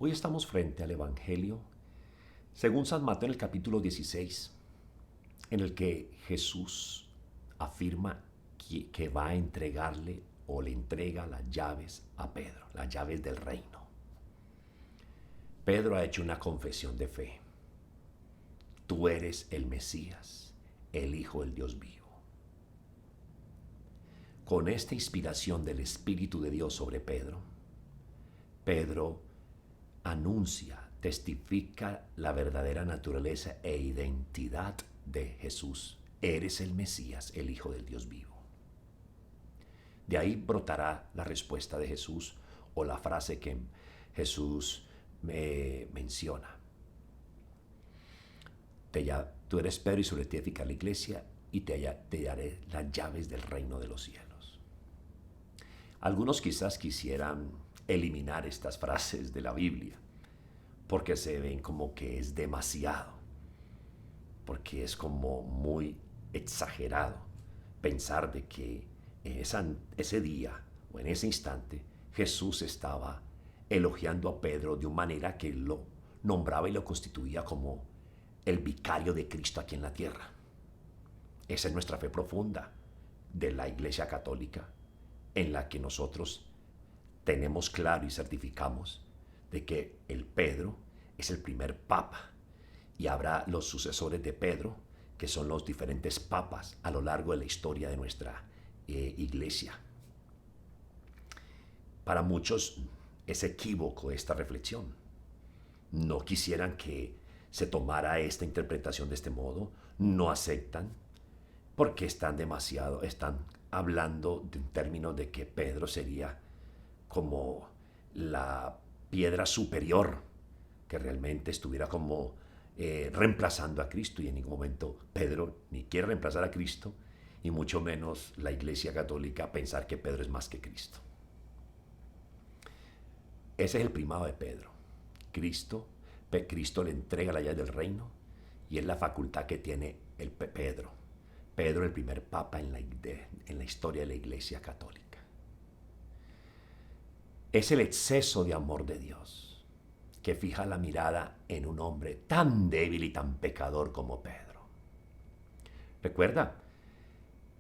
Hoy estamos frente al Evangelio según San Mateo en el capítulo 16, en el que Jesús afirma que va a entregarle o le entrega las llaves a Pedro, las llaves del reino. Pedro ha hecho una confesión de fe. Tú eres el Mesías, el Hijo del Dios vivo. Con esta inspiración del Espíritu de Dios sobre Pedro, Pedro anuncia, testifica la verdadera naturaleza e identidad de Jesús. Eres el Mesías, el Hijo del Dios vivo. De ahí brotará la respuesta de Jesús o la frase que Jesús menciona. Tú eres Pedro y sobre ti edificaré la iglesia y te daré las llaves del reino de los cielos. Algunos quizás quisieran eliminar estas frases de la Biblia porque se ven como que es demasiado, porque es como muy exagerado pensar de que en ese día o en ese instante Jesús estaba elogiando a Pedro de una manera que lo nombraba y lo constituía como el vicario de Cristo aquí en la tierra. Esa es nuestra fe profunda de la Iglesia Católica, en la que nosotros tenemos claro y certificamos de que el Pedro es el primer papa y habrá los sucesores de Pedro, que son los diferentes papas a lo largo de la historia de nuestra iglesia. Para muchos es equívoco esta reflexión. No quisieran que se tomara esta interpretación de este modo, no aceptan porque están hablando de un término de que Pedro sería como la piedra superior que realmente estuviera como reemplazando a Cristo, y en ningún momento Pedro ni quiere reemplazar a Cristo y mucho menos la Iglesia Católica pensar que Pedro es más que Cristo. Ese es el primado de Pedro. Cristo le entrega la llave del reino y es la facultad que tiene Pedro. Pedro, el primer papa en la historia de la Iglesia Católica. Es el exceso de amor de Dios que fija la mirada en un hombre tan débil y tan pecador como Pedro. Recuerda,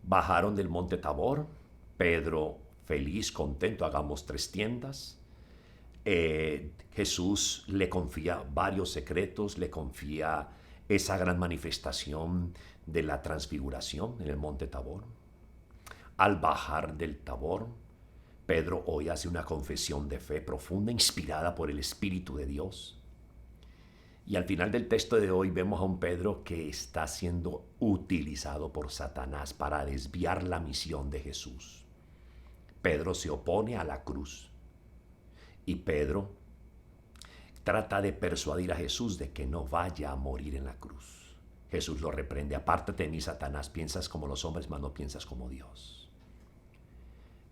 bajaron del monte Tabor, Pedro feliz, contento, hagamos 3 tiendas. Jesús le confía varios secretos, le confía esa gran manifestación de la transfiguración en el monte Tabor. Al bajar del Tabor, Pedro hoy hace una confesión de fe profunda, inspirada por el Espíritu de Dios. Y al final del texto de hoy vemos a un Pedro que está siendo utilizado por Satanás para desviar la misión de Jesús. Pedro se opone a la cruz. Y Pedro trata de persuadir a Jesús de que no vaya a morir en la cruz. Jesús lo reprende. Apártate de mí, Satanás, piensas como los hombres, mas no piensas como Dios.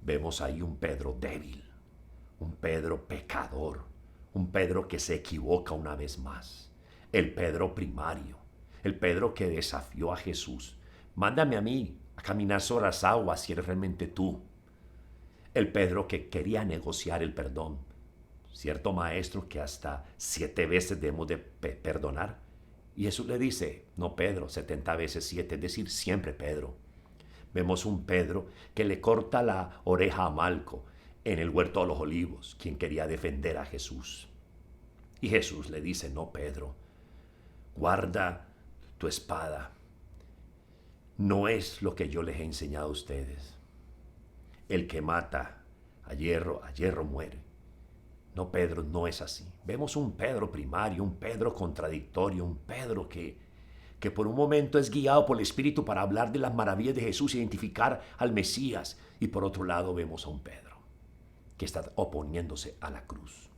Vemos ahí un Pedro débil, un Pedro pecador, un Pedro que se equivoca una vez más. El Pedro primario, el Pedro que desafió a Jesús. Mándame a mí a caminar sobre las aguas si eres realmente tú. El Pedro que quería negociar el perdón. Cierto maestro que hasta 7 veces debemos de perdonar. Y Jesús le dice, no Pedro, 70 veces 7, es decir, siempre Pedro. Vemos un Pedro que le corta la oreja a Malco en el huerto de los olivos, quien quería defender a Jesús. Y Jesús le dice, no Pedro, guarda tu espada. No es lo que yo les he enseñado a ustedes. El que mata a hierro muere. No, Pedro, no es así. Vemos un Pedro primario, un Pedro contradictorio, un Pedro que por un momento es guiado por el Espíritu para hablar de las maravillas de Jesús, identificar al Mesías. Y por otro lado vemos a un Pedro que está oponiéndose a la cruz.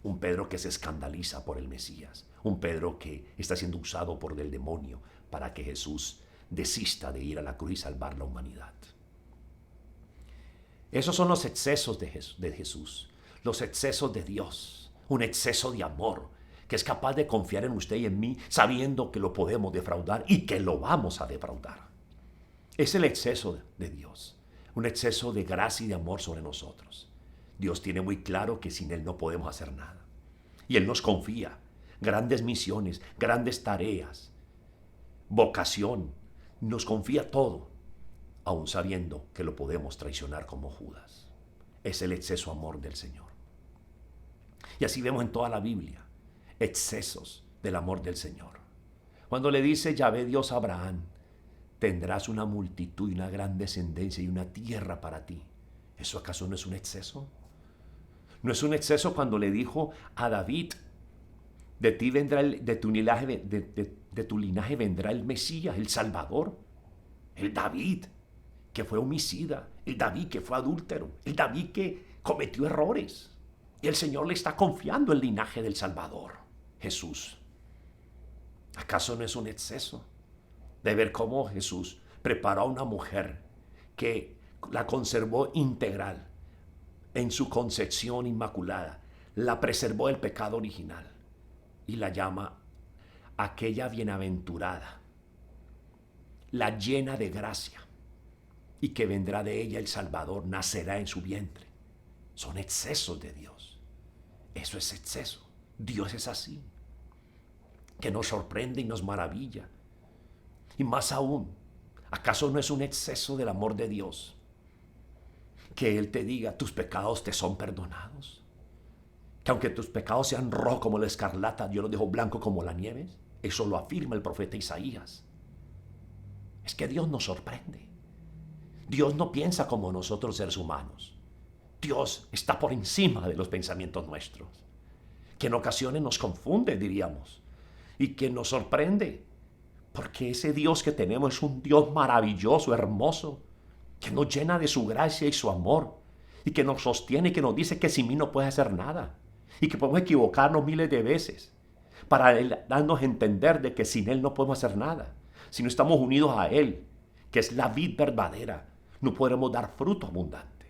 Un Pedro que se escandaliza por el Mesías. Un Pedro que está siendo usado por el demonio para que Jesús desista de ir a la cruz y salvar la humanidad. Esos son los excesos de Jesús, los excesos de Dios, un exceso de amor que es capaz de confiar en usted y en mí sabiendo que lo podemos defraudar y que lo vamos a defraudar. Es el exceso de Dios, un exceso de gracia y de amor sobre nosotros. Dios tiene muy claro que sin Él no podemos hacer nada. Y Él nos confía grandes misiones, grandes tareas, vocación. Nos confía todo, aun sabiendo que lo podemos traicionar como Judas. Es el exceso amor del Señor. Y así vemos en toda la Biblia excesos del amor del Señor. Cuando le dice Yahvé Dios a Abraham, tendrás una multitud y una gran descendencia y una tierra para ti. ¿Eso acaso no es un exceso? ¿No es un exceso cuando le dijo a David, de ti vendrá de tu linaje vendrá el Mesías, el Salvador? El David que fue homicida, el David que fue adúltero, el David que cometió errores. Y el Señor le está confiando el linaje del Salvador, Jesús. ¿Acaso no es un exceso de ver cómo Jesús preparó a una mujer que la conservó integral en su concepción inmaculada, la preservó del pecado original y la llama aquella bienaventurada, la llena de gracia, y que vendrá de ella el Salvador, nacerá en su vientre? Son excesos de Dios. Eso es exceso. Dios es así, que nos sorprende y nos maravilla. Y más aún, ¿acaso no es un exceso del amor de Dios que Él te diga, tus pecados te son perdonados? Que aunque tus pecados sean rojos como la escarlata, yo los dejo blanco como la nieve. Eso lo afirma el profeta Isaías. Es que Dios nos sorprende. Dios no piensa como nosotros, seres humanos. Dios está por encima de los pensamientos nuestros, que en ocasiones nos confunde, diríamos, y que nos sorprende, porque ese Dios que tenemos es un Dios maravilloso, hermoso, que nos llena de su gracia y su amor, y que nos sostiene y que nos dice que sin mí no puede hacer nada, y que podemos equivocarnos miles de veces, para darnos a entender de que sin Él no podemos hacer nada. Si no estamos unidos a Él, que es la vid verdadera, no podremos dar fruto abundante.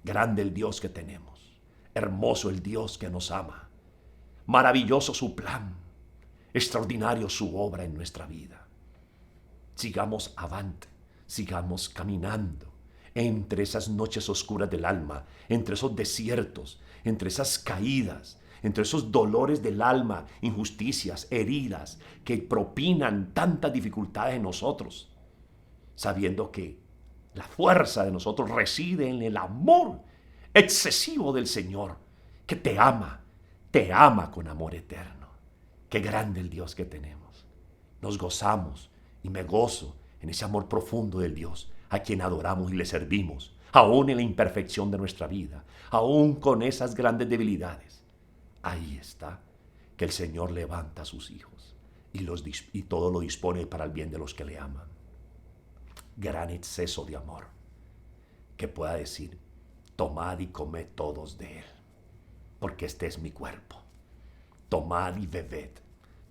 Grande el Dios que tenemos, hermoso el Dios que nos ama, maravilloso su plan, extraordinario su obra en nuestra vida. Sigamos avante, sigamos caminando entre esas noches oscuras del alma, entre esos desiertos, entre esas caídas, entre esos dolores del alma, injusticias, heridas que propinan tantas dificultades en nosotros, sabiendo que la fuerza de nosotros reside en el amor excesivo del Señor, que te ama con amor eterno. Qué grande el Dios que tenemos. Nos gozamos y me gozo en ese amor profundo del Dios a quien adoramos y le servimos, aún en la imperfección de nuestra vida, aún con esas grandes debilidades. Ahí está, que el Señor levanta a sus hijos y todo lo dispone para el bien de los que le aman. Gran exceso de amor, que pueda decir, tomad y comed todos de él, porque este es mi cuerpo. Tomad y bebed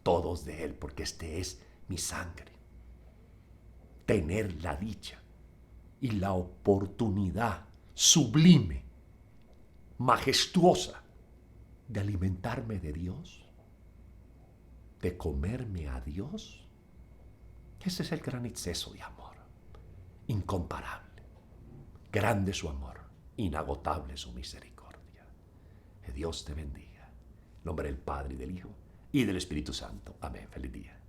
todos de él, porque este es mi sangre. Tener la dicha y la oportunidad sublime, majestuosa, de alimentarme de Dios, de comerme a Dios. Ese es el gran exceso de amor. Incomparable, grande su amor, inagotable su misericordia. Que Dios te bendiga. En nombre del Padre y del Hijo y del Espíritu Santo. Amén. Feliz día.